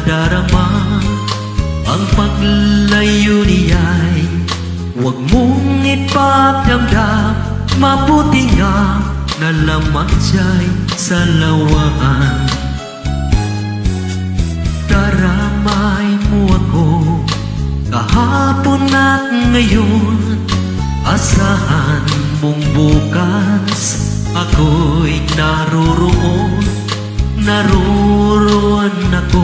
nadarama ang paglayo niya'y huwag mong ipagdamdam. Mabuti nga na lamang siya'y sa lawaan. Daramay mo ako kahapon at ngayon. Asahan mong bukas ako'y naroroon. Naroon ako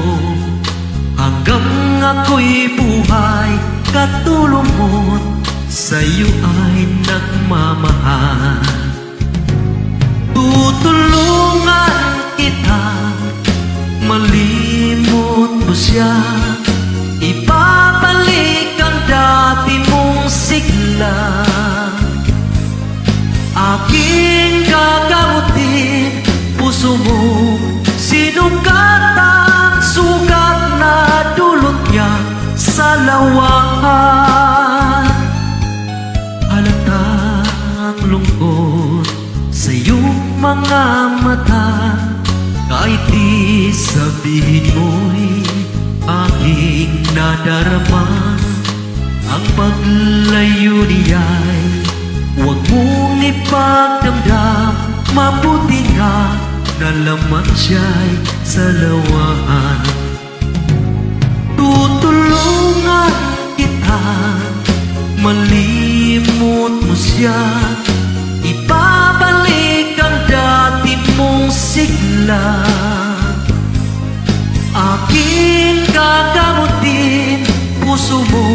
hanggang ako'y buhay. Katulong mo't sa'yo ay nagmamahal. Tutulungan kita malimot mo siya. Ibabalik ang dati mong sigla. Aking gagamutin puso mo. Sinukat ang sugat na dulot niya sa lawahan. Halata ang lungkot sa iyong mga mata. Kahit di sabihin mo'y aking nadarama ang paglayo niya'y huwag mong ipagdamdam. Mabuti nga na lamang siya'y sa lawaan. Tutulungan kita malimot mo siya. Ibabalik ang dati mong sigla. Aking gagamutin puso mo.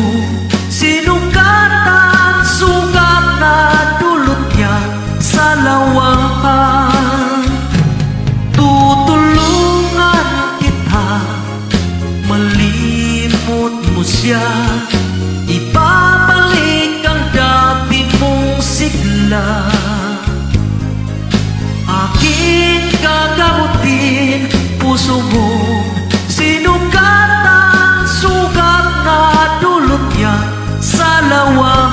Sinukat ang sugat na dulot niya sa lawahan. Tutulungan kita malimot mo siya. Ibabalik ang dati mong sigla. Aking gagamutin puso mo. Sinukat ang sugat na dulot niya sa lawahan.